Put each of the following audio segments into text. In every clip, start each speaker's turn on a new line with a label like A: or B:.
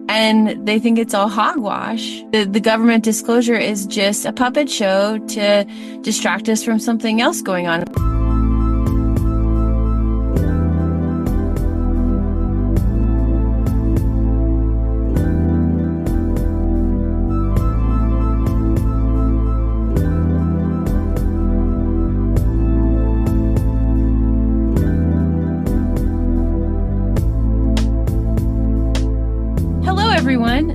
A: and they think it's all hogwash. The government disclosure is just a puppet show to distract us from something else going on.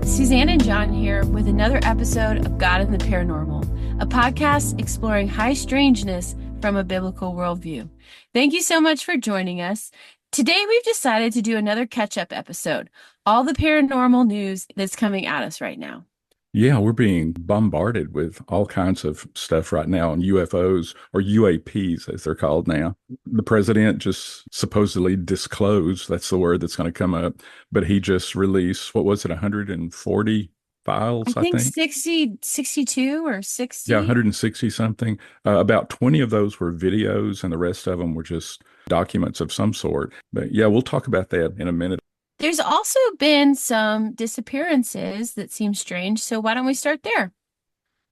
A: Suzanne and John here with another episode of God and the Paranormal, a podcast exploring high strangeness from a biblical worldview. Thank you so much for joining us. Today we've decided to do another catch-up episode, all the paranormal news that's coming at us right now.
B: Yeah, we're being bombarded with all kinds of stuff right now on UFOs or UAPs, as they're called now. The president just supposedly disclosed, that's the word that's going to come up, but he just released, what was it, 140 files, I think?
A: 62 or 60.
B: Yeah, 160 something. About 20 of those were videos, and the rest of them were just documents of some sort. But yeah, we'll talk about that in a minute.
A: There's also been some disappearances that seem strange, so why don't we start there?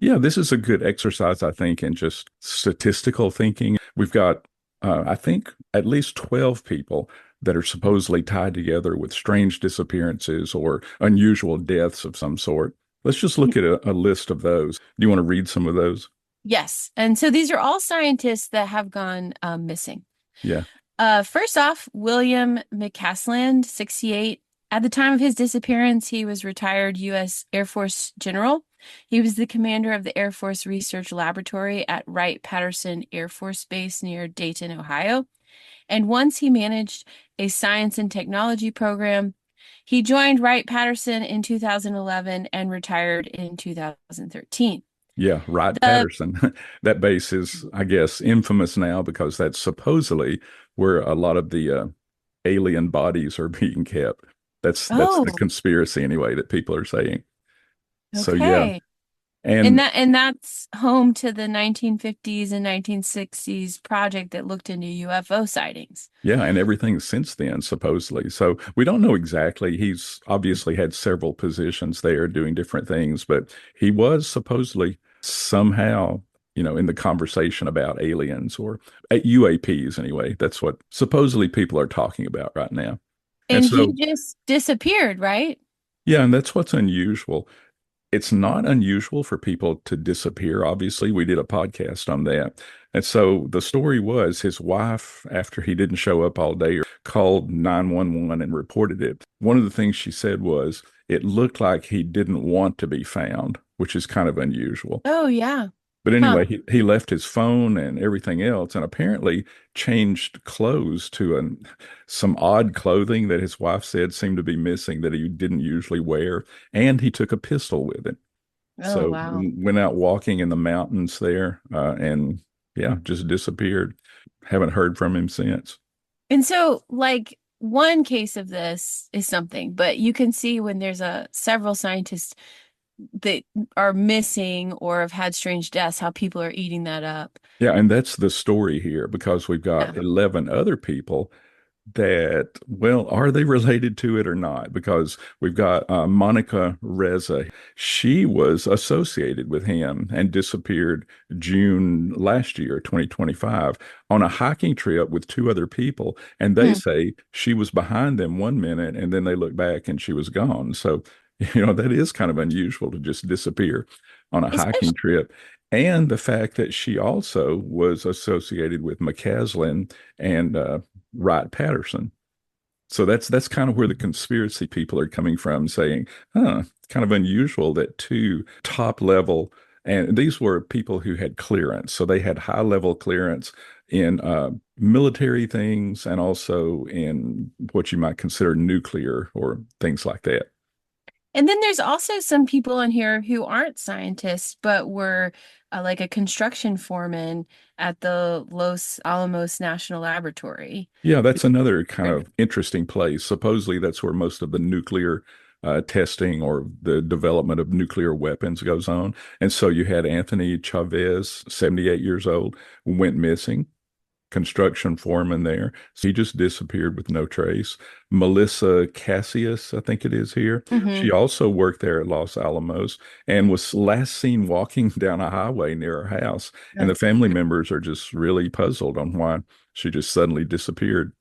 B: Yeah, this is a good exercise, I think, in just statistical thinking. We've got, I think, at least 12 people that are supposedly tied together with strange disappearances or unusual deaths of some sort. Let's just look at a list of those. Do you want to read some of those?
A: Yes. And so these are all scientists that have gone missing.
B: Yeah.
A: First off, William McCasland, 68. At the time of his disappearance, he was retired U.S. Air Force general. He was the commander of the Air Force Research Laboratory at Wright-Patterson Air Force Base near Dayton, Ohio. And once he managed a science and technology program. He joined Wright-Patterson in 2011 and retired in 2013.
B: Yeah, Wright-Patterson. That base is, I guess, infamous now because that's supposedly where a lot of the alien bodies are being kept. That's the conspiracy anyway that people are saying.
A: Okay.
B: So yeah.
A: And that's home to the 1950s and 1960s project that looked into UFO sightings.
B: Yeah, and everything since then, supposedly. So we don't know exactly. He's obviously had several positions there doing different things, but he was supposedly somehow, in the conversation about aliens or UAPs anyway. That's what supposedly people are talking about right now.
A: And
B: so
A: he just disappeared, right?
B: Yeah, and that's what's unusual. It's not unusual for people to disappear. Obviously, we did a podcast on that. And so the story was his wife, after he didn't show up all day, called 911 and reported it. One of the things she said was it looked like he didn't want to be found, which is kind of unusual.
A: Oh, yeah.
B: But anyway, he left his phone and everything else and apparently changed clothes to some odd clothing that his wife said seemed to be missing that he didn't usually wear. And he took a pistol with him.
A: Oh, wow.
B: Went out walking in the mountains there and yeah, just disappeared. Haven't heard from him since.
A: And so one case of this is something, but you can see when there's several scientists that are missing or have had strange deaths, how people are eating that up.
B: Yeah, and that's the story here because we've got 11 other people that, well, are they related to it or not? Because we've got Monica Reza. She was associated with him and disappeared June last year, 2025, on a hiking trip with two other people. And they say she was behind them 1 minute and then they look back and she was gone. So that is kind of unusual to just disappear on a hiking trip. And the fact that she also was associated with McCaslin and Wright-Patterson. So that's kind of where the conspiracy people are coming from, saying, it's kind of unusual that two top level, and these were people who had clearance. So they had high level clearance in military things and also in what you might consider nuclear or things like that.
A: And then there's also some people in here who aren't scientists, but were like a construction foreman at the Los Alamos National Laboratory.
B: Yeah, that's another kind of interesting place. Supposedly, that's where most of the nuclear testing or the development of nuclear weapons goes on. And so you had Anthony Chavez, 78 years old, went missing. construction foreman there. So he just disappeared with no trace. Melissa Cassius, I think it is here.
A: Hmm.
B: She also worked there at Los Alamos and was last seen walking down a highway near her house. And the
A: That's
B: family
A: weird.
B: members are just really puzzled on why she just suddenly disappeared.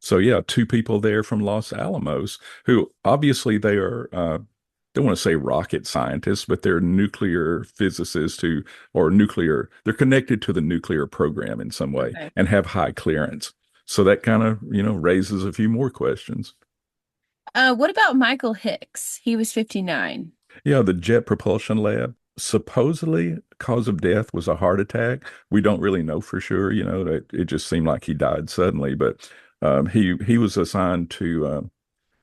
B: So yeah, two people there from Los Alamos who obviously they are don't want to say rocket scientists, but they're nuclear physicists who or nuclear they're connected to the nuclear program in some way
A: Okay.
B: and have high clearance. So that kind of, raises a few more questions.
A: What about Michael Hicks? He was 59.
B: Yeah, the Jet Propulsion Lab. Supposedly, cause of death was a heart attack. We don't really know for sure. That it just seemed like he died suddenly. But he was assigned to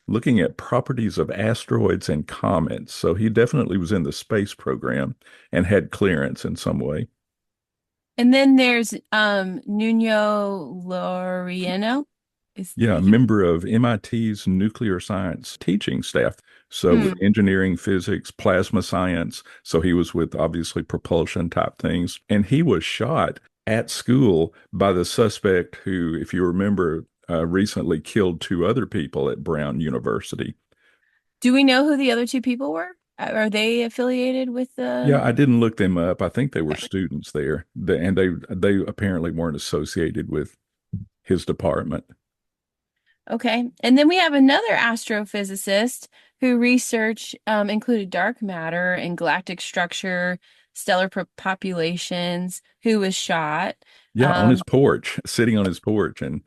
B: looking at properties of asteroids and comets. So he definitely was in the space program and had clearance in some way.
A: And then there's Nuno Laureano. Is
B: Yeah, a
A: he?
B: member of MIT's nuclear science teaching staff. So with
A: Hmm.
B: engineering, physics, plasma science. So he was with obviously propulsion type things. And he was shot at school by the suspect who, if you remember, recently killed two other people at Brown University.
A: Do we know who the other two people were? Are they affiliated with
B: Yeah,
A: the?
B: I didn't look them up. I think they were
A: Okay.
B: students there, and they apparently weren't associated with his department.
A: Okay. And then we have another astrophysicist who research included dark matter and galactic structure, stellar populations, who was shot.
B: Yeah, on his
A: Um,
B: porch, sitting on his porch, and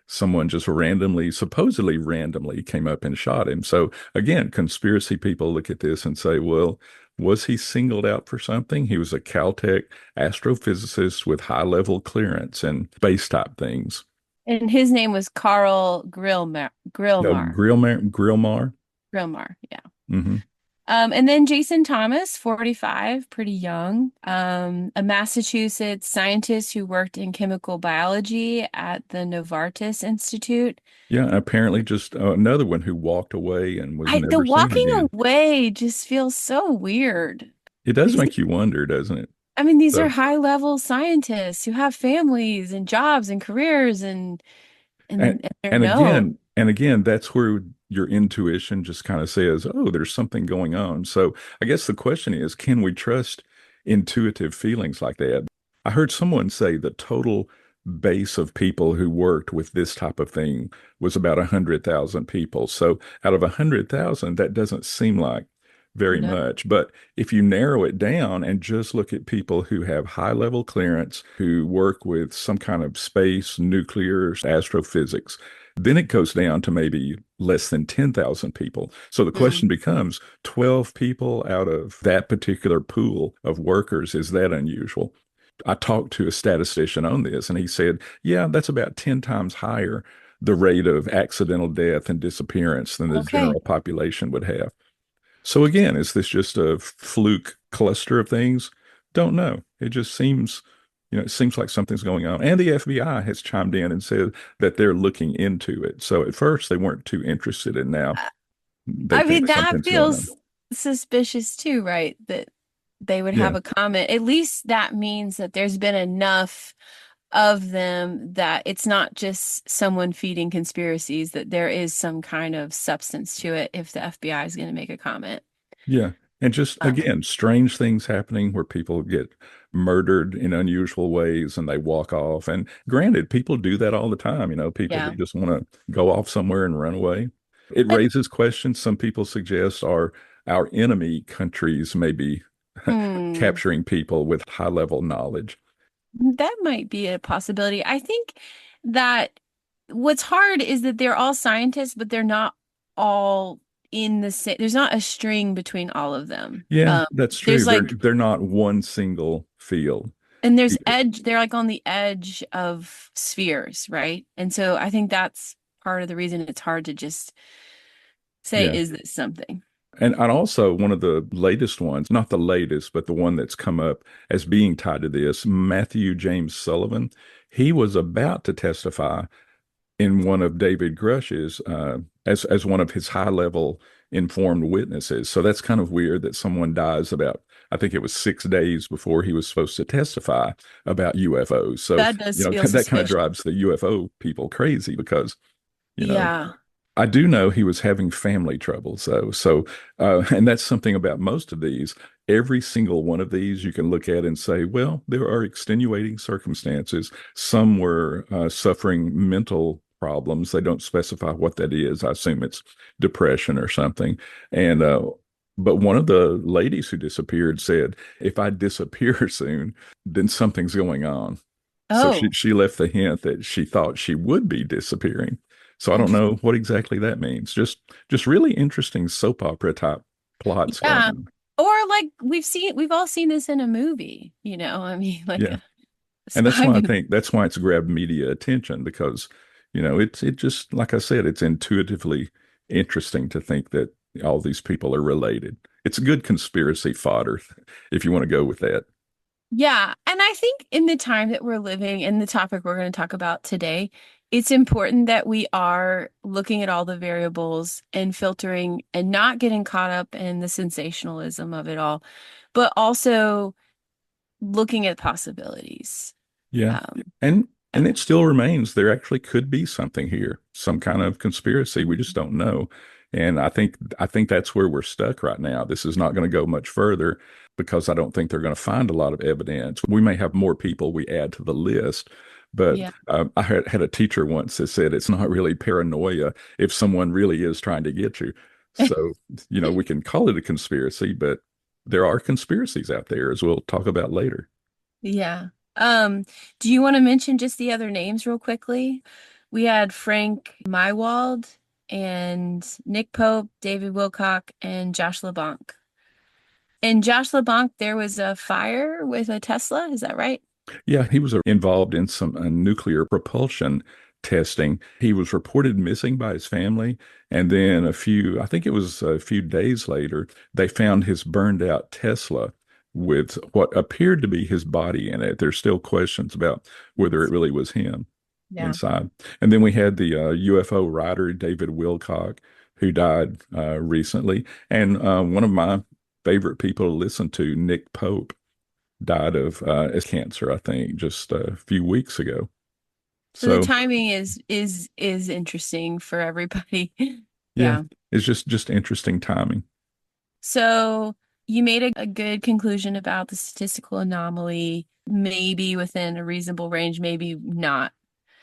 B: someone just randomly, supposedly randomly, came up and shot him. So again, conspiracy people look at this and say, well, was he singled out for something? He was a Caltech astrophysicist with high level clearance and space type things.
A: and his name was Carl Grillmar.
B: No, Grillmar.
A: Grillmar, yeah.
B: Hmm.
A: And then Jason Thomas, 45, pretty young, a Massachusetts scientist who worked in chemical biology at the Novartis Institute.
B: Yeah, apparently just another one who walked away and was
A: The
B: never seen
A: walking
B: again.
A: away just feels so weird
B: It does
A: because
B: make you wonder, doesn't it?
A: I mean these are
B: So,
A: high level scientists who have families and jobs and careers
B: and
A: and they're
B: and
A: known.
B: again, that's where your intuition just kind of says, "Oh, there's something going on." So, I guess the question is, can we trust intuitive feelings like that? I heard someone say the total base of people who worked with this type of thing was about 100,000 people. So, out of 100,000, that doesn't seem like very
A: No.
B: much. But if you narrow it down and just look at people who have high level clearance, who work with some kind of space, nuclear, astrophysics, then it goes down to maybe less than 10,000 people. So the
A: Mm.
B: question becomes 12 people out of that particular pool of workers. Is that unusual? I talked to a statistician on this, and he said, yeah, that's about 10 times higher the rate of accidental death and disappearance than the
A: Okay.
B: general population would have. So again, is this just a fluke cluster of things? Don't know. It just seems, it seems like something's going on. And the FBI has chimed in and said that they're looking into it. So at first they weren't too interested, and now they
A: I mean,
B: think
A: that
B: something's going on.
A: feels suspicious too, right? That they would
B: Yeah.
A: have a comment. At least that means that there's been enough of them that it's not just someone feeding conspiracies, that there is some kind of substance to it if the FBI is going to make a comment.
B: Yeah. And just
A: Um,
B: again, strange things happening where people get murdered in unusual ways and they walk off. And granted, people do that all the time, people
A: yeah.
B: that just want to go off somewhere and run away. It
A: And
B: raises questions. Some people suggest are our enemy countries maybe
A: hmm,
B: capturing people with high level knowledge.
A: that might be a possibility. I think that what's hard is that they're all scientists, but they're not all in the same, there's not a string between all of them.
B: Yeah, that's
A: There's
B: true.
A: like
B: They're not one single field.
A: And there's edge, they're like on the edge of spheres, right? And so I think that's part of the reason it's hard to just say,
B: Yeah.
A: is this something?
B: And also one of the latest ones, not the latest, but the one that's come up as being tied to this, Matthew James Sullivan, he was about to testify in one of David Grush's as one of his high level informed witnesses. So that's kind of weird that someone dies about, I think it was 6 days before he was supposed to testify about UFOs. So,
A: That does feel
B: that kind of
A: suspicious.
B: drives the UFO people crazy because, you know,
A: Yeah.
B: I do know he was having family troubles though. So, and that's something about most of these. Every single one of these you can look at and say, well, there are extenuating circumstances. Some were suffering mental problems. They don't specify what that is. I assume it's depression or something. And, but one of the ladies who disappeared said, if I disappear soon, then something's going on. So
A: Oh,
B: she left the hint that she thought she would be disappearing. So I don't know
A: interesting.
B: what exactly that means. Just really interesting soap opera type plots going
A: Yeah.
B: on.
A: Or like we've all seen this in a movie, I mean, like
B: Yeah.
A: a
B: And that's
A: spy
B: why I
A: movie.
B: think that's why it's grabbed media attention because, it just like I said, it's intuitively interesting to think that all these people are related. It's a good conspiracy fodder if you want to go with that.
A: Yeah. And I think in the time that we're living and the topic we're going to talk about today, it's important that we are looking at all the variables and filtering and not getting caught up in the sensationalism of it all, but also looking at possibilities.
B: Yeah.
A: Um,
B: And
A: yeah.
B: and it still remains there actually could be something here, some kind of conspiracy. We just don't know. And I think that's where we're stuck right now. This is not going to go much further because I don't think they're going to find a lot of evidence. We may have more people we add to the list, but
A: Yeah.
B: I had a teacher once that said it's not really paranoia if someone really is trying to get you. So, we can call it a conspiracy, but there are conspiracies out there, as we'll talk about later.
A: Yeah. Um, do you want to mention just the other names real quickly? We had Frank Mywald and Nick Pope, David Wilcock, and Josh LeBlanc. And Josh LeBlanc, there was a fire with a Tesla, is that right?
B: Yeah, he was involved in some nuclear propulsion testing. He was reported missing by his family. And then I think it was a few days later, they found his burned out Tesla with what appeared to be his body in it. There's still questions about whether it really was him
A: Yeah.
B: inside. And then we had the UFO writer, David Wilcock, who died recently. And one of my favorite people to listen to, Nick Pope died of cancer, I think, just a few weeks ago.
A: So the
B: So
A: timing is interesting for everybody.
B: yeah,
A: Yeah.
B: it's just interesting timing.
A: So you made a good conclusion about the statistical anomaly, maybe within a reasonable range, maybe not.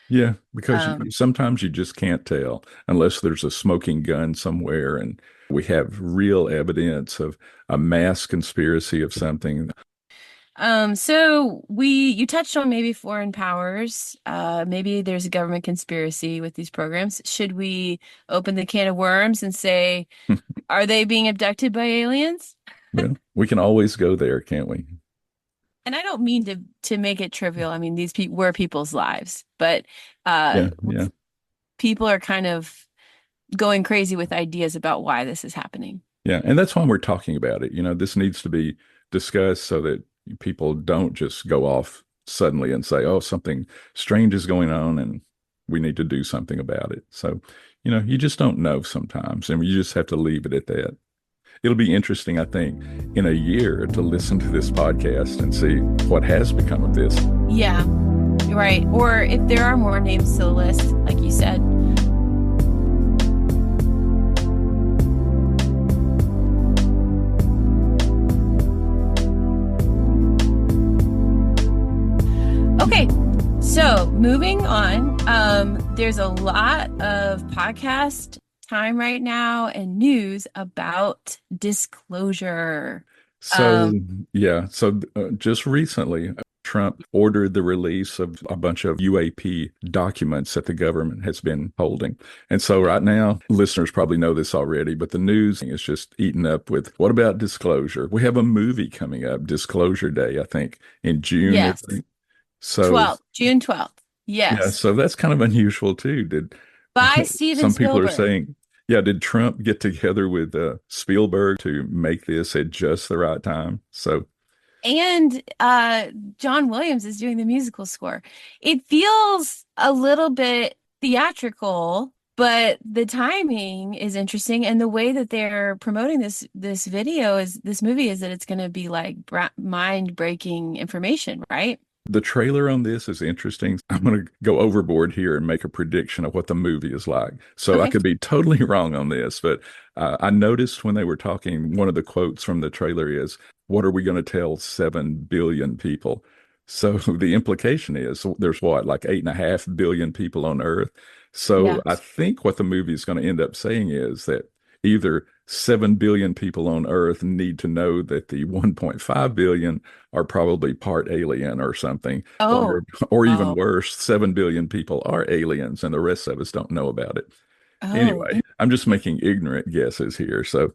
B: Yeah, because
A: Um,
B: sometimes you just can't tell unless there's a smoking gun somewhere and we have real evidence of a mass conspiracy of something.
A: so you touched on maybe foreign powers. Maybe there's a government conspiracy with these programs. Should we open the can of worms and say, are they being abducted by aliens?
B: Well, we can always go there, can't we?
A: And I don't mean to make it trivial. I mean, these people were people's lives, but uh
B: Yeah, yeah.
A: people are kind of going crazy with ideas about why this is happening.
B: Yeah, and that's why we're talking about it. This needs to be discussed so that people don't just go off suddenly and say, "Oh, something strange is going on and we need to do something about it." So, you just don't know sometimes, and you just have to leave it at that. It'll be interesting, I think, in a year to listen to this podcast and see what has become of this.
A: Yeah, right. Or if there are more names to the list, like you said. Okay, so moving on. There's a lot of podcast time right now and news about disclosure.
B: So,
A: Um,
B: yeah. So, just recently, Trump ordered the release of a bunch of UAP documents that the government has been holding. And so, right now, listeners probably know this already, but the news is just eaten up with what about disclosure? We have a movie coming up, Disclosure Day, I think, in June.
A: yes,
B: So,
A: 12th, June 12th.
B: yeah,
A: Yes,
B: so that's kind of unusual too. Did
A: by Steven
B: some people are
A: Spielberg.
B: saying, yeah, did Trump get together with Spielberg to make this at just the right time? So,
A: And John Williams is doing the musical score. It feels a little bit theatrical, but the timing is interesting, and the way that they're promoting this movie is that it's going to be like mind-breaking information, right?
B: The trailer on this is interesting. I'm going to go overboard here and make a prediction of what the movie is like. So I
A: Okay.
B: could be totally wrong on this, but I noticed when they were talking, one of the quotes from the trailer is, "What are we going to tell 7 billion people?" So the implication is there's what, like 8.5 billion people on Earth. So
A: Yeah.
B: I think what the movie is going to end up saying is that either 7 billion people on Earth need to know that the 1.5 billion are probably part alien or something, or
A: Oh.
B: or even
A: Oh.
B: worse, 7 billion people are aliens and the rest of us don't know about it.
A: Oh.
B: Anyway, I'm just making ignorant guesses here. So,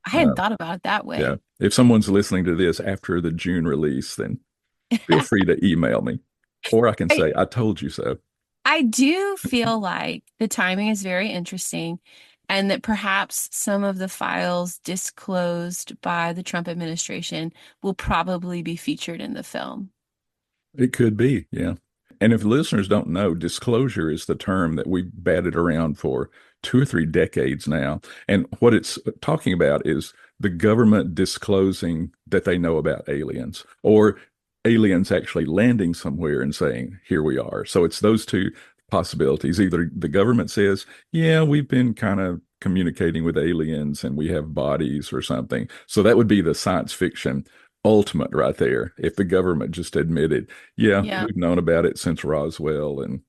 A: I
B: uh,
A: hadn't thought about it that
B: yeah,
A: way.
B: if someone's listening to this after the June release, then feel free to email me, or I can
A: I
B: say, "I told you so."
A: I do feel like the timing is very interesting and that perhaps some of the files disclosed by the Trump administration will probably be featured in the film.
B: It could be, yeah. And if listeners don't know, disclosure is the term that we've batted around for 2 or 3 decades now. And what it's talking about is the government disclosing that they know about aliens, or aliens actually landing somewhere and saying, "Here we are." So it's those two possibilities. Either the government says, "Yeah, we've been kind of communicating with aliens and we have bodies," or something. So that would be the science fiction ultimate right there. If the government just admitted, "Yeah,
A: Yeah.
B: we've known about it since Roswell and,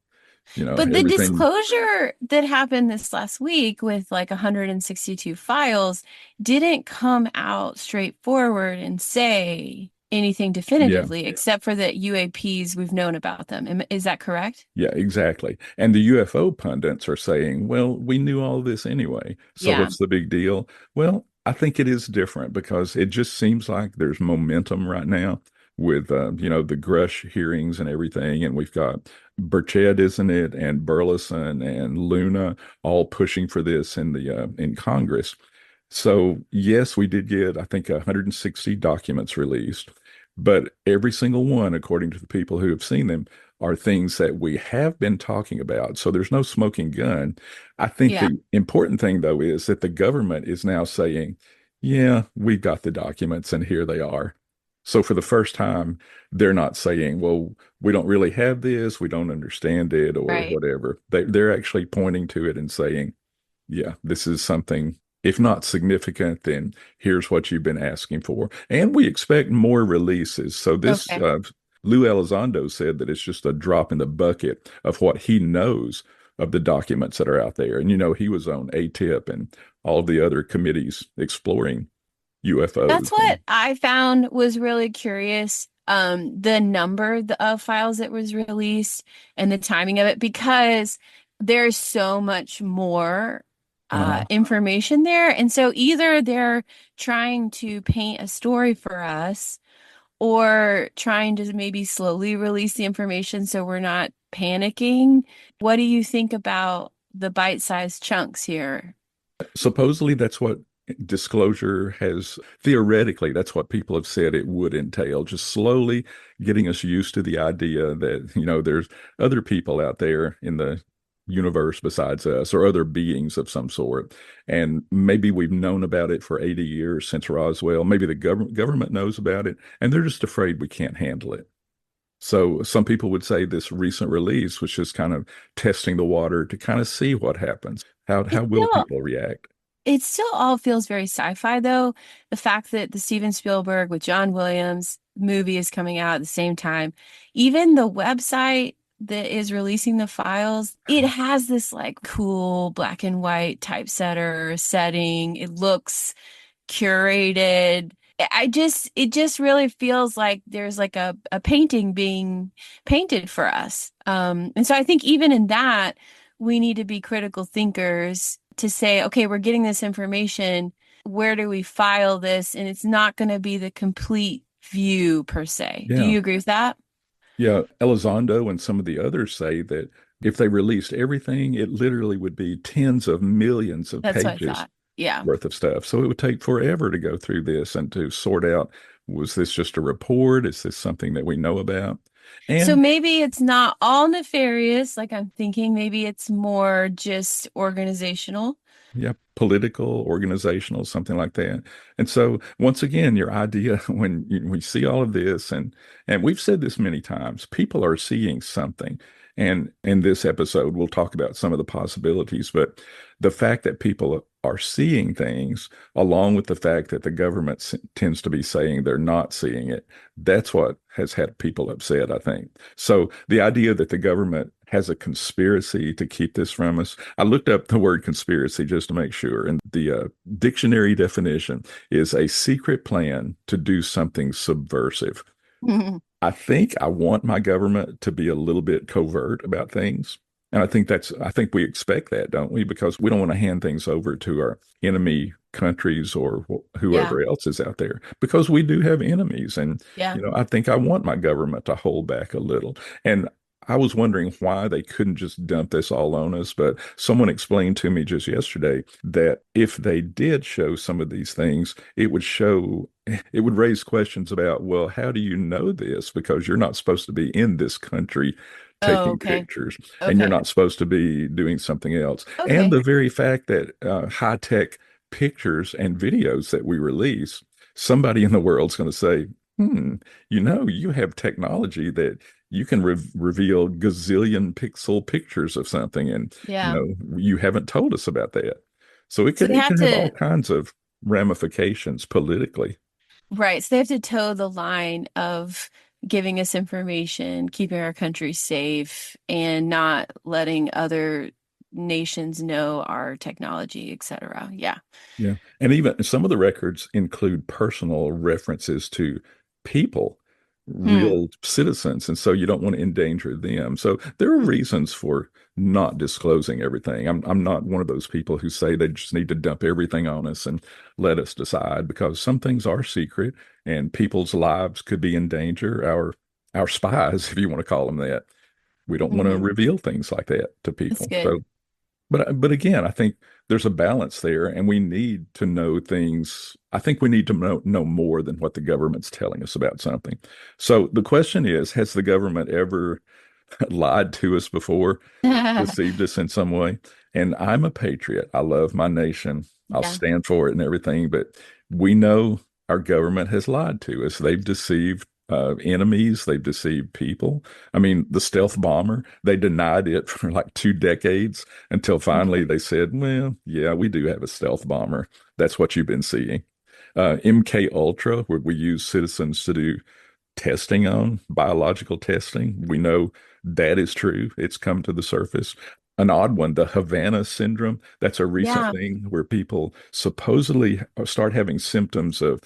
A: But the
B: everything."
A: disclosure that happened this last week with like 162 files didn't come out straightforward and say anything
B: Yeah.
A: definitively, except for the UAPs, we've known about them. Is that correct?
B: Yeah, exactly. And the UFO pundits are saying, "Well, we knew all this anyway. So
A: Yeah.
B: what's the big deal?" Well, I think it is different because it just seems like there's momentum right now with, the Grush hearings and everything. And we've got Burchett, isn't it? And Burleson and Luna all pushing for this in Congress. So yes, we did get, I think, 160 documents released, but every single one, according to the people who have seen them, are things that we have been talking about. So there's no smoking gun. I think
A: Yeah.
B: the important thing, though, is that the government is now saying, "Yeah, we've got the documents and here they are." So for the first time, they're not saying, "Well, we don't really have this, we don't understand it," or
A: Right.
B: whatever. They're actually pointing to it and saying, "Yeah, this is something, if not significant, then here's what you've been asking for." And we expect more releases. So this,
A: Okay.
B: Lou Elizondo said that it's just a drop in the bucket of what he knows of the documents that are out there. And, he was on ATIP and all the other committees exploring
A: That's
B: UFOs.
A: what I found was really curious. The number of files that was released and the timing of it, because there's so much more
B: Uh,
A: information there. And so either they're trying to paint a story for us or trying to maybe slowly release the information so we're not panicking. What do you think about the bite-sized chunks here?
B: Supposedly, that's what disclosure has, theoretically, that's what people have said it would entail, just slowly getting us used to the idea that, there's other people out there in the universe besides us, or other beings of some sort. And maybe we've known about it for 80 years since Roswell. Maybe the government knows about it, and they're just afraid we can't handle it. So some people would say this recent release was just kind of testing the water to kind of see what happens. How
A: It's
B: will
A: still
B: people react?
A: It still all feels very sci-fi, though. The fact that the Steven Spielberg with John Williams movie is coming out at the same time, even the website that is releasing the files, it has this like cool black and white typesetter setting. It looks curated. It just really feels like there's like a painting being painted for us. And so I think even in that, we need to be critical thinkers to say, okay, we're getting this information. Where do we file this? And it's not going to be the complete view per se. Do
B: Yeah.
A: you agree with that?
B: Yeah. Elizondo and some of the others say that if they released everything, it literally would be tens of millions of
A: That's what I
B: pages
A: thought. Yeah.
B: worth of stuff. So it would take forever to go through this and to sort out, was this just a report? Is this something that we know about?
A: So
B: And
A: maybe it's not all nefarious, like I'm thinking. Maybe it's more just organizational.
B: yeah, political, organizational, something like that. And so, once again, your idea when we see all of this, and we've said this many times, people are seeing something. And in this episode, we'll talk about some of the possibilities, but the fact that people are seeing things, along with the fact that the government tends to be saying they're not seeing it, that's what has had people upset, I think. So the idea that the government has a conspiracy to keep this from us, I looked up the word conspiracy just to make sure, and the dictionary definition is a secret plan to do something subversive. I think I want my government to be a little bit covert about things. And I think we expect that, don't we? Because we don't want to hand things over to our enemy countries or
A: Yeah,
B: whoever else is out there, because we do have enemies. And,
A: yeah.
B: I think I want my government to hold back a little. And I was wondering why they couldn't just dump this all on us. But someone explained to me just yesterday that if they did show some of these things, it would raise questions about, well, how do you know this? Because you're not supposed to be in this country
A: Oh,
B: taking
A: okay.
B: pictures, and you're
A: Okay.
B: not supposed to be doing something else. And
A: Okay.
B: the very fact that high-tech pictures and videos that we release, somebody in the world's going to say, you have technology that you can reveal gazillion pixel pictures of something, and
A: Yeah.
B: you haven't told us about that. So
A: So they
B: it
A: have
B: can have all
A: to,
B: kinds of ramifications politically.
A: right. So they have to toe the line of giving us information, keeping our country safe, and not letting other nations know our technology, etc. Yeah.
B: Yeah. And even some of the records include personal references to people,
A: Hmm.
B: real citizens. And so you don't want to endanger them. So there are reasons for not disclosing everything. I'm not one of those people who say they just need to dump everything on us and let us decide, because some things are secret and people's lives could be in danger. Our spies, if you want to call them that. We don't want to
A: Hmm.
B: reveal things like that to
A: That's
B: people.
A: good.
B: So but again, I think there's a balance there, and we need to know things. I think we need to know more than what the government's telling us about something. So the question is, has the government ever lied to us before, deceived us in some way? And I'm a patriot. I love my nation. I'll
A: Yeah.
B: stand for it and everything, but we know our government has lied to us. They've deceived enemies. They've deceived people. I mean, the stealth bomber, they denied it for like 2 decades until finally they said, well, yeah, we do have a stealth bomber. That's what you've been seeing. MK Ultra, where we use citizens to do testing on, biological testing. We know that is true. It's come to the surface. An odd one, the Havana syndrome. That's a recent
A: Yeah.
B: thing where people supposedly start having symptoms of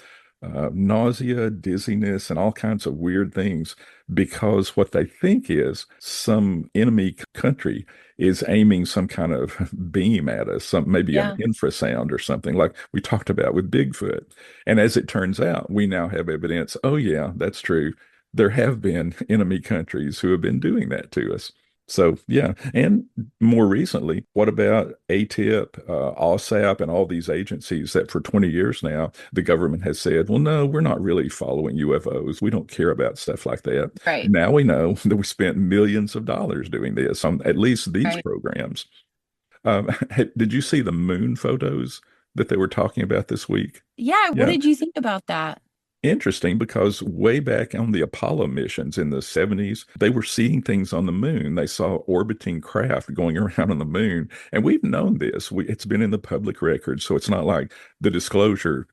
B: nausea, dizziness, and all kinds of weird things, because what they think is some enemy country is aiming some kind of beam at us, some maybe an
A: Yeah.
B: infrasound or something like we talked about with Bigfoot. And as it turns out, we now have evidence. Oh, yeah, that's true. There have been enemy countries who have been doing that to us. So, yeah. And more recently, what about ATIP, OSAP, and all these agencies that for 20 years now, the government has said, well, no, we're not really following UFOs. We don't care about stuff like that.
A: Right.
B: Now we know that we spent millions of dollars doing this on at least these
A: Right.
B: programs. Did you see the moon photos that they were talking about this week?
A: Yeah. What
B: Yeah.
A: did you think about that?
B: Interesting, because way back on the Apollo missions in the 70s, they were seeing things on the moon. They saw orbiting craft going around on the moon. And we've known this. It's been in the public record. So it's not like the disclosure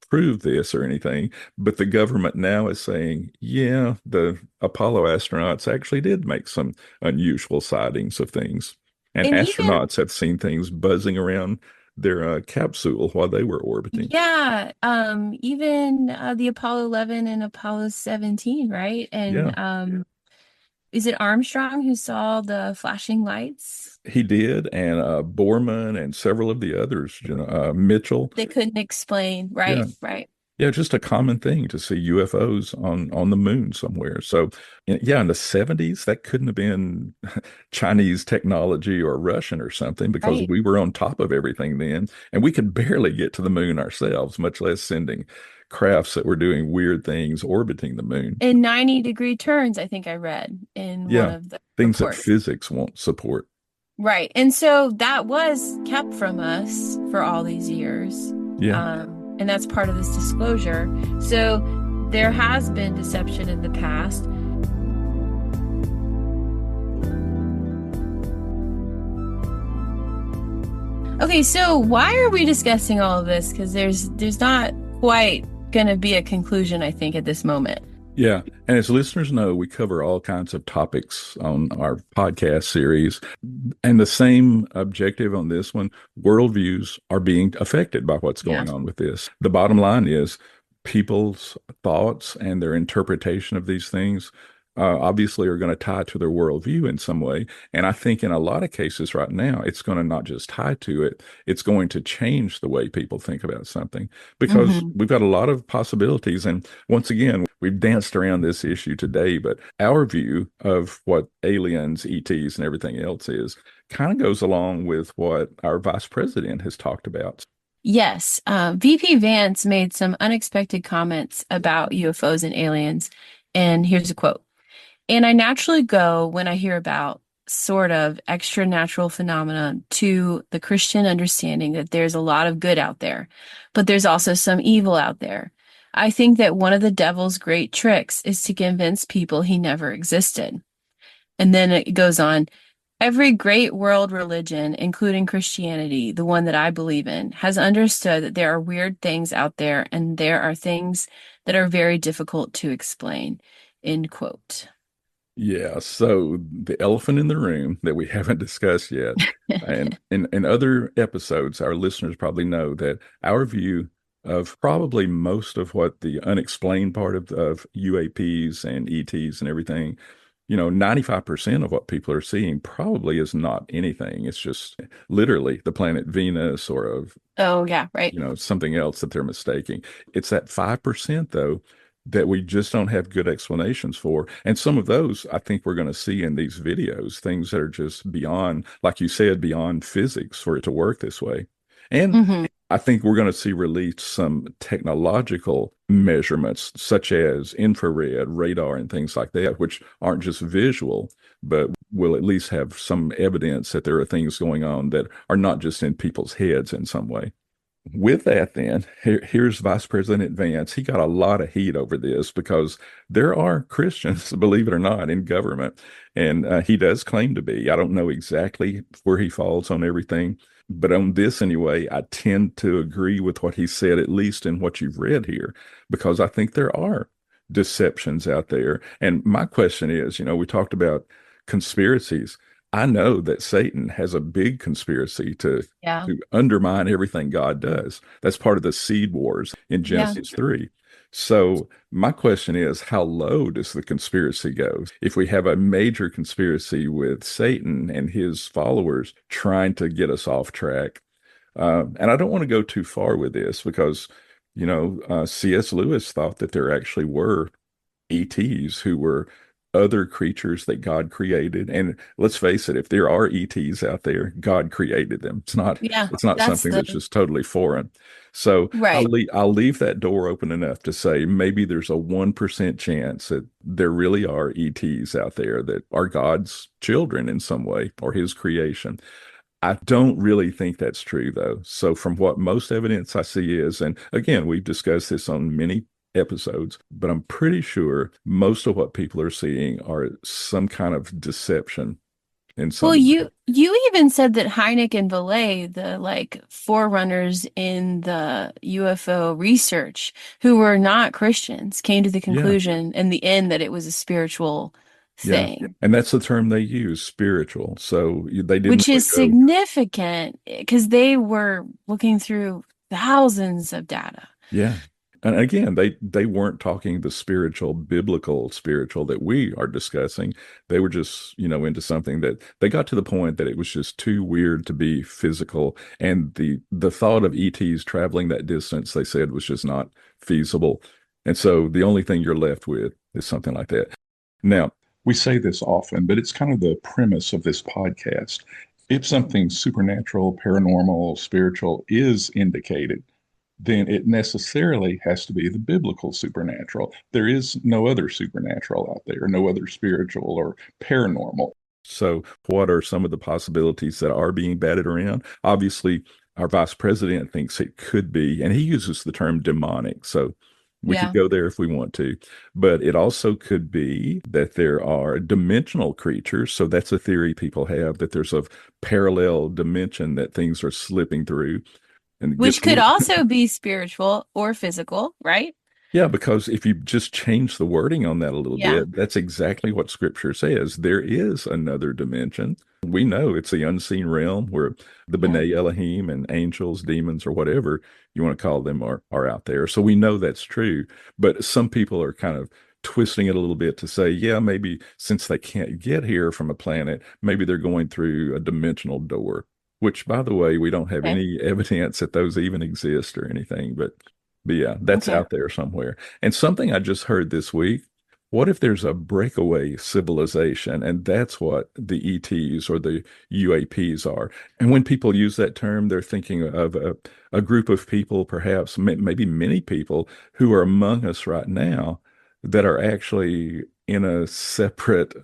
B: proved this or anything. But the government now is saying, yeah, the Apollo astronauts actually did make some unusual sightings of things. And
A: And even,
B: astronauts have seen things buzzing around their capsule while they were orbiting.
A: yeah, even the Apollo 11 and Apollo 17, right?
B: Yeah.
A: And is it Armstrong who saw the flashing lights?
B: He did, and Borman and several of the others, Mitchell.
A: They couldn't explain.
B: Yeah,
A: Right, right,
B: yeah, just a common thing to see UFOs on the moon somewhere. So, yeah, in the 70s, that couldn't have been Chinese technology or Russian or something, because
A: right.
B: we were on top of everything then, and we could barely get to the moon ourselves, much less sending crafts that were doing weird things orbiting the moon.
A: In 90-degree turns, I think I read in one
B: Yeah,
A: of the
B: things that
A: reports.
B: physics won't support.
A: Right. And so that was kept from us for all these years.
B: Yeah.
A: And that's part of this disclosure. So there has been deception in the past. Okay, so why are we discussing all of this? Because there's not quite going to be a conclusion, I think, at this moment.
B: Yeah. And as listeners know, we cover all kinds of topics on our podcast series. And the same objective on this one, worldviews are being affected by what's
A: Yeah.
B: going on with this. The bottom line is people's thoughts and their interpretation of these things obviously are going to tie to their worldview in some way. And I think in a lot of cases right now, it's going to not just tie to it, it's going to change the way people think about something because
A: Hmm.
B: we've got a lot of possibilities. And once again, we've danced around this issue today, but our view of what aliens, ETs, and everything else is kind of goes along with what our vice president has talked about.
A: Yes. VP Vance made some unexpected comments about UFOs and aliens. And here's a quote. And I naturally go when I hear about sort of extra natural phenomena to the Christian understanding that there's a lot of good out there, but there's also some evil out there. I think that one of the devil's great tricks is to convince people he never existed. And then it goes on. Every great world religion, including Christianity, the one that I believe in, has understood that there are weird things out there and there are things that are very difficult to explain. End quote.
B: Yeah, so the elephant in the room that we haven't discussed yet, and in other episodes, our listeners probably know that our view of probably most of what the unexplained part of UAPs and ETs and everything, 95% of what people are seeing probably is not anything. It's just literally the planet Venus or of
A: Oh, yeah, right.
B: something else that they're mistaking. It's that 5% though that we just don't have good explanations for. And some of those I think we're going to see in these videos, things that are just beyond, like you said, beyond physics for it to work this way. And
A: Hmm.
B: I think we're going to see released some technological measurements such as infrared, radar, and things like that, which aren't just visual, but will at least have some evidence that there are things going on that are not just in people's heads in some way. With that, then, here's Vice President Vance. He got a lot of heat over this because there are Christians, believe it or not, in government. And he does claim to be. I don't know exactly where he falls on everything. But on this anyway, I tend to agree with what he said, at least in what you've read here, because I think there are deceptions out there. And my question is, we talked about conspiracies. I know that Satan has a big conspiracy
A: Yeah.
B: to undermine everything God does. That's part of the seed wars in
A: Yeah.
B: Genesis 3. So my question is, how low does the conspiracy go? If we have a major conspiracy with Satan and his followers trying to get us off track, and I don't want to go too far with this because, C.S. Lewis thought that there actually were ETs who were other creatures that God created. And let's face it, if there are ETs out there, God created them.
A: Yeah.
B: It's not
A: That's
B: something that's
A: the
B: just totally foreign. So
A: right.
B: I'll leave that door open enough to say maybe there's a 1% chance that there really are ETs out there that are God's children in some way or his creation. I don't really think that's true, though. So, from what most evidence I see is, and again, we've discussed this on many episodes, but I'm pretty sure most of what people are seeing are some kind of deception in
A: Well,
B: some way.
A: you even said that Hynek and Vallée, the like forerunners in the UFO research, who were not Christians, came to the
B: Yeah,
A: conclusion in the end that it was a spiritual
B: yeah.
A: thing,
B: And that's the term they use, spiritual. So they didn't
A: which
B: want
A: is
B: to go,
A: significant because they were looking through thousands of data.
B: yeah. And again, they weren't talking the spiritual, biblical spiritual that we are discussing. They were just, into something that they got to the point that it was just too weird to be physical. And the thought of ETs traveling that distance, they said, was just not feasible. And so the only thing you're left with is something like that. Now, we say this often, but it's kind of the premise of this podcast. If something supernatural, paranormal, spiritual is indicated, then it necessarily has to be the biblical supernatural. There is no other supernatural out there, no other spiritual or paranormal. So, what are some of the possibilities that are being batted around? Obviously, our vice president thinks it could be, and he uses the term demonic. So, we could
A: Yeah.
B: go there if we want to, but it also could be that there are dimensional creatures. So, that's a theory people have that there's a parallel dimension that things are slipping through. And it gets
A: Which
B: a
A: could
B: little,
A: also be spiritual or physical, right?
B: yeah, because if you just change the wording on that a little
A: Yeah.
B: bit, that's exactly what scripture says. There is another dimension. We know it's the unseen realm where the
A: Yeah.
B: bene Elohim and angels, demons, or whatever you want to call them are out there. So we know that's true. But some people are kind of twisting it a little bit to say, yeah, maybe since they can't get here from a planet, maybe they're going through a dimensional door, which, by the way, we don't have
A: Okay.
B: any evidence that those even exist or anything. But yeah, that's
A: Okay.
B: out there somewhere. And something I just heard this week, what if there's a breakaway civilization and that's what the ETs or the UAPs are? And when people use that term, they're thinking of a group of people, perhaps maybe many people who are among us right now that are actually in a separate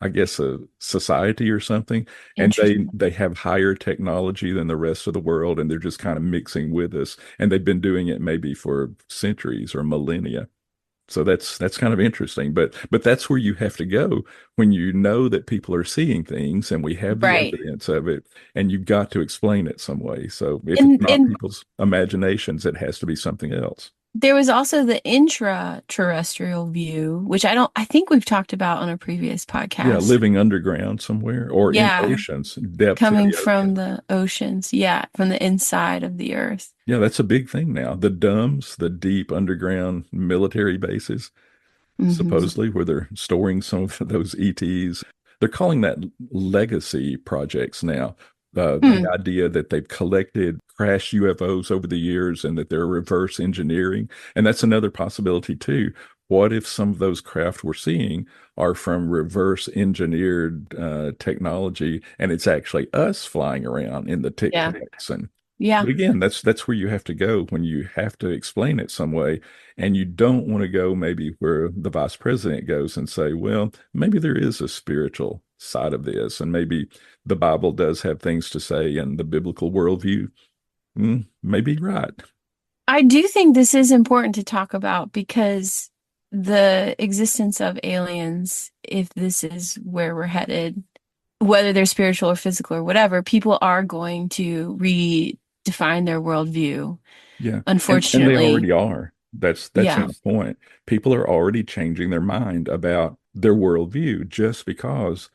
B: I guess a society or something, and
A: Interesting.
B: they have higher technology than the rest of the world, and they're just kind of mixing with us, and they've been doing it maybe for centuries or millennia. So that's kind of interesting, but that's where you have to go when you know that people are seeing things, and we have the
A: Right.
B: evidence of it, and you've got to explain it some way. So if it's not
A: And
B: people's imaginations, it has to be something else.
A: there was also the intraterrestrial view, which I think we've talked about on a previous
B: Yeah,
A: podcast.
B: living underground somewhere or in
A: Yeah,
B: oceans, depths of
A: coming
B: the
A: from
B: ocean.
A: the oceans. Yeah, from the inside of the earth.
B: Yeah, that's a big thing now. The DUMBs, the deep underground military bases,
A: Hmm.
B: supposedly where they're storing some of those ETs. They're calling that legacy projects now. The
A: Hmm.
B: idea that they've collected crashed UFOs over the years and that they're reverse engineering. And that's another possibility too. What if some of those craft we're seeing are from reverse engineered technology and it's actually us flying around in the Tic
A: Yeah.
B: Tacs and
A: Yeah.
B: but again, that's where you have to go when you have to explain it some way. And you don't want to go maybe where the vice president goes and say, well, maybe there is a spiritual side of this, and maybe the Bible does have things to say, and the biblical worldview maybe right.
A: I do think this is important to talk about because the existence of aliens, if this is where we're headed, whether they're spiritual or physical or whatever, people are going to redefine their worldview,
B: Yeah. And they
A: unfortunately.
B: already are. That's
A: Yeah,
B: my point. People are already changing their mind about their worldview just because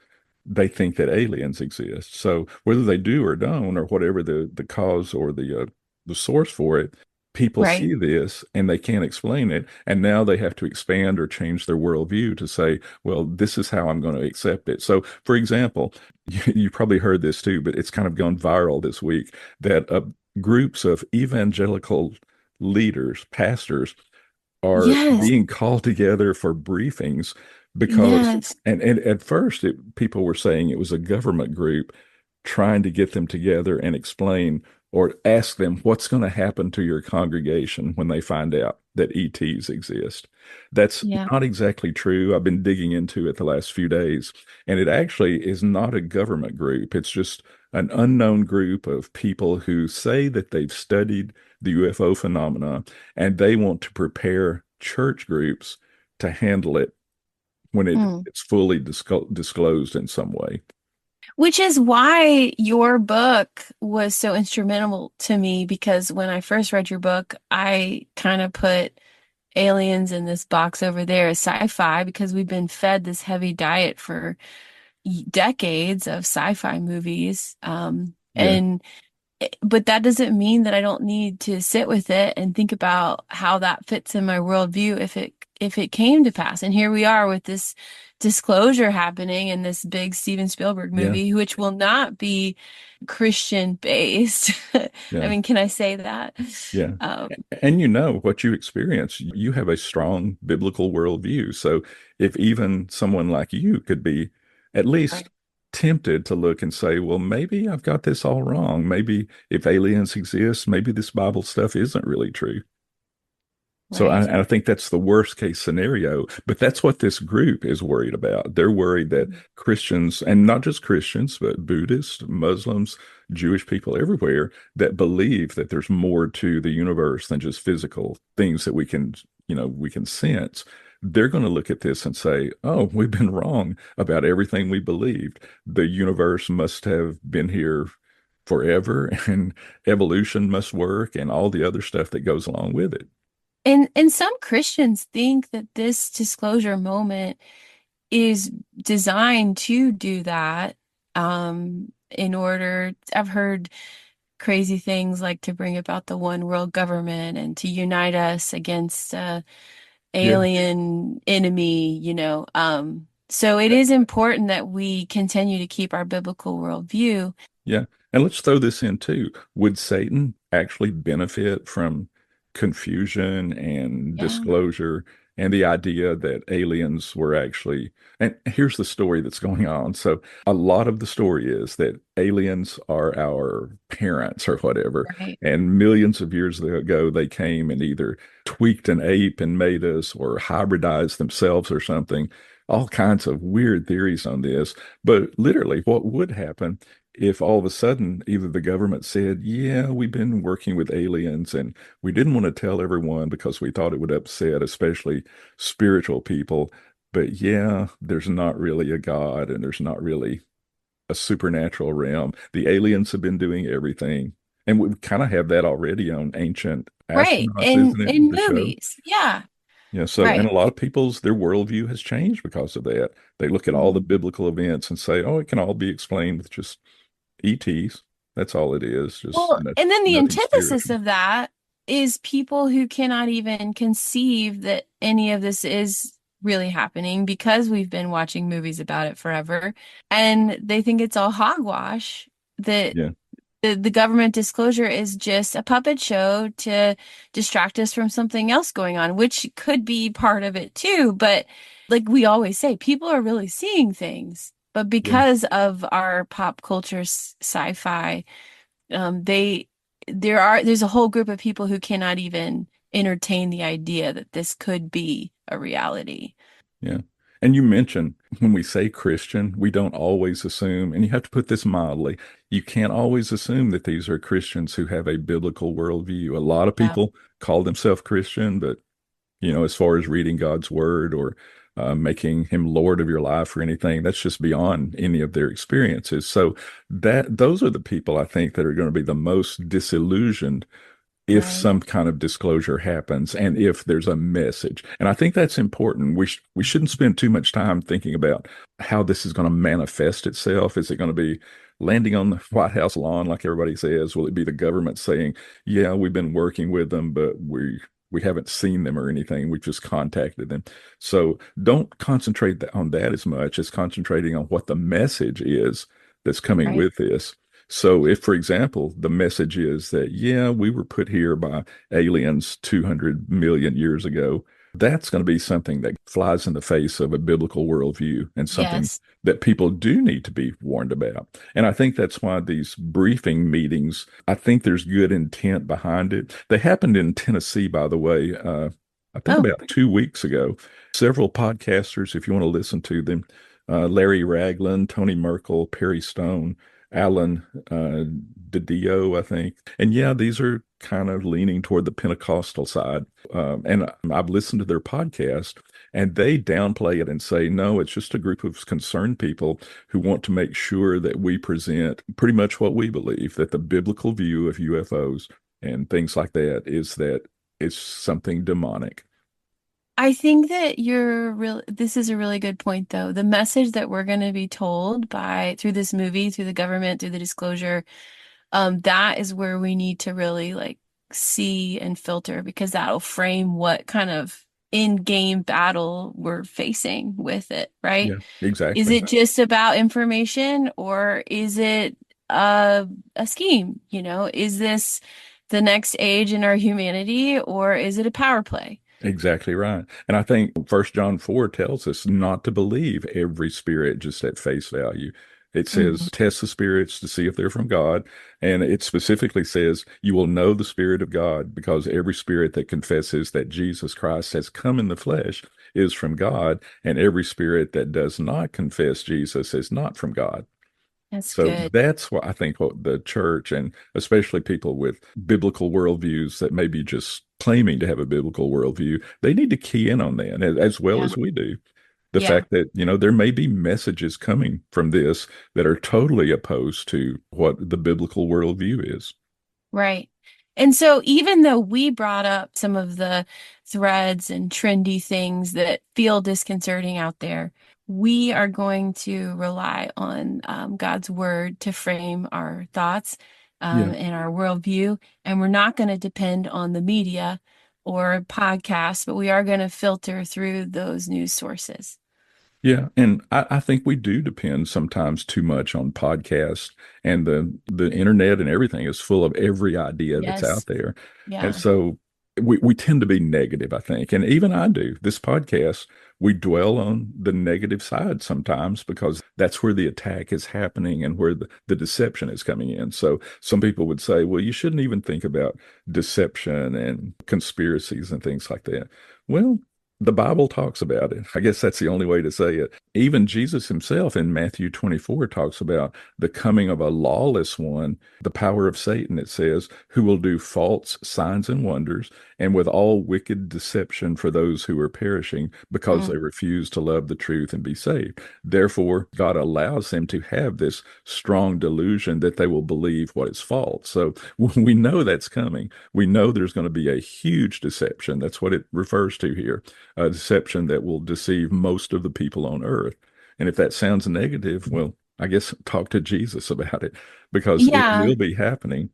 B: they think that aliens exist. So whether they do or don't, or whatever the cause or the source for it, people
A: right.
B: see this and they can't explain it, and now they have to expand or change their worldview to say, well, this is how I'm going to accept it. So, for example, you probably heard this too, but it's kind of gone viral this week that groups of evangelical leaders, pastors, are
A: Yes,
B: being called together for briefings because
A: yes,
B: and at first people were saying it was a government group trying to get them together and explain or ask them what's going to happen to your congregation when they find out that ETs exist. That's
A: yeah,
B: not exactly true. I've been digging into it the last few days, and it actually is not a government group. It's just an unknown group of people who say that they've studied the UFO phenomena and they want to prepare church groups to handle it when
A: hmm.
B: it's fully disclosed in some way.
A: Which is why your book was so instrumental to me because when I first read your book, I kind of put aliens in this box over there as sci-fi because we've been fed this heavy diet for decades of sci-fi movies.
B: Yeah,
A: But that doesn't mean that I don't need to sit with it and think about how that fits in my worldview if it came to pass. And here we are with this disclosure happening in this big Steven Spielberg
B: yeah,
A: movie, which will not be Christian based. I
B: yeah.
A: mean, can I say that?
B: Yeah.
A: Um,
B: And you know what you experience, you have a strong biblical worldview. So if even someone like you could be at least
A: right.
B: tempted to look and say, well, maybe I've got this all wrong. Maybe if aliens exist, maybe this Bible stuff isn't really true. So
A: Right.
B: I think that's the worst case scenario, but that's what this group is worried about. They're worried that Christians, and not just Christians, but Buddhists, Muslims, Jewish people everywhere that believe that there's more to the universe than just physical things that we can sense. They're going to look at this and say, oh, we've been wrong about everything we believed. The universe must have been here forever, and evolution must work, and all the other stuff that goes along with it.
A: And some Christians think that this disclosure moment is designed to do that. In order, I've heard crazy things like to bring about the one world government and to unite us against
B: Yeah.
A: alien enemy, So it is important that we continue to keep our biblical worldview.
B: Yeah. And let's throw this in too. Would Satan actually benefit from confusion and
A: Yeah,
B: disclosure and the idea that aliens were actually, and here's the story that's going on. So a lot of the story is that aliens are our parents or whatever.
A: right.
B: And millions of years ago, they came and either tweaked an ape and made us or hybridized themselves or something. All kinds of weird theories on this. But literally, what would happen if all of a sudden either the government said, yeah, we've been working with aliens and we didn't want to tell everyone because we thought it would upset, especially spiritual people. But yeah, there's not really a God and there's not really a supernatural realm. The aliens have been doing everything. And we kind of have that already on Ancient
A: Right.
B: Astronauts, isn't it?
A: In
B: The show.
A: movies. Yeah.
B: Yeah, so and
A: Right.
B: a lot of people's their worldview has changed because of that. They look at all the
A: Mhm.
B: biblical events and say, "Oh, it can all be explained with just ETs. That's all it is, just
A: Well, and then the
B: nothing
A: antithesis
B: spiritual."
A: of that is people who cannot even conceive that any of this is really happening because we've been watching movies about it forever. And they think it's all hogwash, that
B: Yeah,
A: the government disclosure is just a puppet show to distract us from something else going on, which could be part of it too. But like we always say, people are really seeing things. But
B: yeah,
A: because of our pop culture sci-fi, they there's a whole group of people who cannot even entertain the idea that this could be a reality.
B: yeah. And you mentioned when we say Christian, we don't always assume, and you have to put this mildly, you can't always assume that these are Christians who have a biblical worldview. A lot of
A: Yeah,
B: people call themselves Christian, but as far as reading God's word or making him Lord of your life or anything, that's just beyond any of their experiences. So that those are the people I think that are going to be the most disillusioned if
A: right,
B: some kind of disclosure happens and if there's a message. And I think that's important. We shouldn't spend too much time thinking about how this is going to manifest itself. Is it going to be landing on the White House lawn like everybody says? Will it be the government saying, "Yeah, we've been working with them, but we haven't seen them or anything. We've just contacted them." So don't concentrate on that as much as concentrating on what the message is that's coming
A: right.
B: with this. So if, for example, the message is that, yeah, we were put here by aliens 200 million years ago, that's going to be something that flies in the face of a biblical worldview and something
A: Yes.
B: that people do need to be warned about. And I think that's why these briefing meetings, I think there's good intent behind it. They happened in Tennessee, by the way, I think
A: Oh,
B: about 2 weeks ago. Several podcasters, if you want to listen to them, Larry Ragland, Tony Merkel, Perry Stone, Alan DiDio, I think. And yeah, these are kind of leaning toward the Pentecostal side. And I've listened to their podcast and they downplay it and say, no, it's just a group of concerned people who want to make sure that we present pretty much what we believe, that the biblical view of UFOs and things like that it's something demonic.
A: I think that this is a really good point though. The message that we're going to be told through this movie, through the government, through the disclosure, that is where we need to really like see and filter because that'll frame what kind of in-game battle we're facing with it, right?
B: Yeah,
A: Is
B: exactly.
A: it just about information or is it a scheme? Is this the next age in our humanity or is it a power play?
B: Exactly right. And I think First John 4 tells us not to believe every spirit just at face value. It
A: Mhm.
B: says, test the spirits to see if they're from God. And it specifically says, you will know the Spirit of God because every spirit that confesses that Jesus Christ has come in the flesh is from God. And every spirit that does not confess Jesus is not from God.
A: That's
B: So
A: good.
B: that's what I think what the church and especially people with biblical worldviews that may be just claiming to have a biblical worldview, they need to key in on that as well
A: Yeah.
B: as we do. The
A: Yeah.
B: fact that, there may be messages coming from this that are totally opposed to what the biblical worldview is.
A: Right. And so even though we brought up some of the threads and trendy things that feel disconcerting out there, we are going to rely on God's word to frame our thoughts
B: Yeah.
A: and our worldview. And we're not going to depend on the media or podcasts, but we are going to filter through those news sources.
B: Yeah, and I think we do depend sometimes too much on podcasts and the internet and everything is full of every idea that's out
A: Yes.
B: there. And
A: Yeah.
B: so we tend to be negative, I think. And even I do. This podcast, we dwell on the negative side sometimes because that's where the attack is happening and where the deception is coming in. So some people would say, well, you shouldn't even think about deception and conspiracies and things like that. Well, the Bible talks about it. I guess that's the only way to say it. Even Jesus himself in Matthew 24 talks about the coming of a lawless one, the power of Satan, it says, who will do false signs and wonders, and with all wicked deception for those who are perishing because
A: Mm.
B: they refuse to love the truth and be saved. Therefore, God allows them to have this strong delusion that they will believe what is false. So we know that's coming. We know there's going to be a huge deception. That's what it refers to here, a deception that will deceive most of the people on earth. And if that sounds negative, well, I guess talk to Jesus about it because it
A: Yeah.
B: will be happening.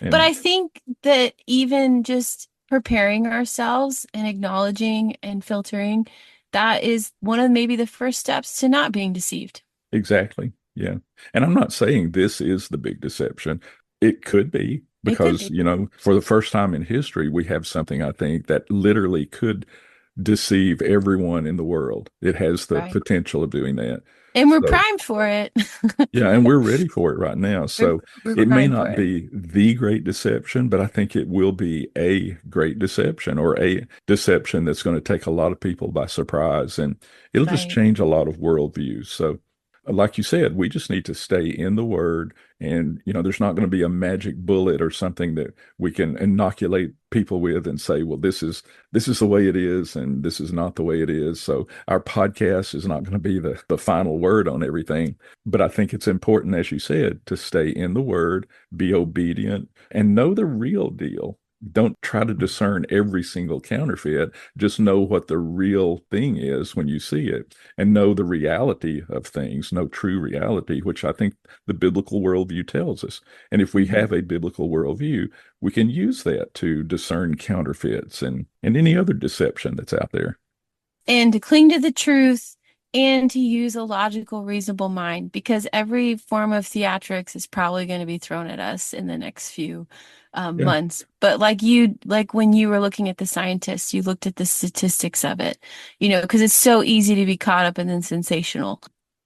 A: But
B: And
A: I think that even just preparing ourselves and acknowledging and filtering, that is one of maybe the first steps to not being deceived.
B: exactly. Yeah. And I'm not saying this is the big deception. It could be
A: It could
B: because,
A: be,
B: for the first time in history, we have something I think that literally could deceive everyone in the world. It has the
A: right?
B: potential of doing that.
A: And we're
B: So,
A: primed for it.
B: yeah, and we're ready for it right now.
A: We're,
B: So
A: we're
B: it may
A: primed for
B: not
A: it.
B: be the great deception, but I think it will be a great deception or a deception that's going to take a lot of people by surprise and it'll just
A: Right.
B: change a lot of worldviews. So, like you said, we just need to stay in the word. And, there's not going to be a magic bullet or something that we can inoculate people with and say, well, this is the way it is, and this is not the way it is. So our podcast is not going to be the final word on everything. But I think it's important, as you said, to stay in the word, be obedient, and know the real deal. Don't try to discern every single counterfeit. Just know what the real thing is when you see it and know the reality of things, know true reality, which I think the biblical worldview tells us. And if we
A: Mhm.
B: have a biblical worldview, we can use that to discern counterfeits and any other deception that's out there.
A: And to cling to the truth and to use a logical, reasonable mind because every form of theatrics is probably going to be thrown at us in the next few
B: Yeah.
A: months. But like when you were looking at the scientists, you looked at the statistics of it, because it's so easy to be caught up in the sensational.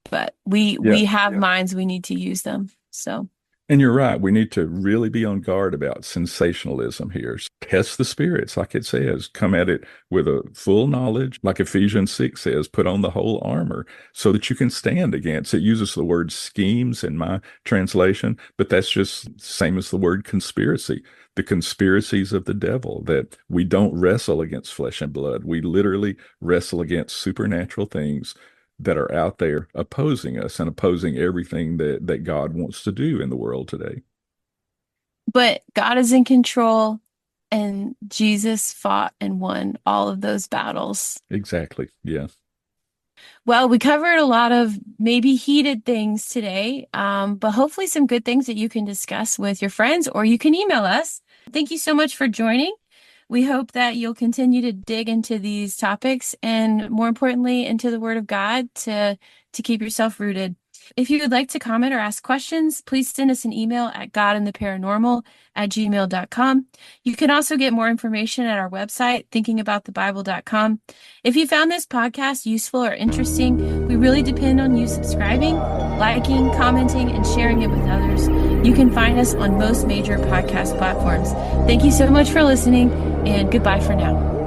A: But we
B: Yeah.
A: we have minds, we need to use them. So,
B: And you're right. We need to really be on guard about sensationalism here. Test the spirits, like it says. Come at it with a full knowledge, like Ephesians 6 says, put on the whole armor so that you can stand against. It uses the word schemes in my translation, but that's just same as the word conspiracy. The conspiracies of the devil, that we don't wrestle against flesh and blood. We literally wrestle against supernatural things that are out there opposing us and opposing everything that God wants to do in the world today.
A: but God is in control and Jesus fought and won all of those battles.
B: Exactly. Yeah.
A: Well, we covered a lot of maybe heated things today, but hopefully some good things that you can discuss with your friends or you can email us. Thank you so much for joining. We hope that you'll continue to dig into these topics and more importantly, into the Word of God to keep yourself rooted. If you would like to comment or ask questions, please send us an email at godandtheparanormal@gmail.com. You can also get more information at our website, thinkingaboutthebible.com. If you found this podcast useful or interesting, we really depend on you subscribing, liking, commenting, and sharing it with others. You can find us on most major podcast platforms. Thank you so much for listening, and goodbye for now.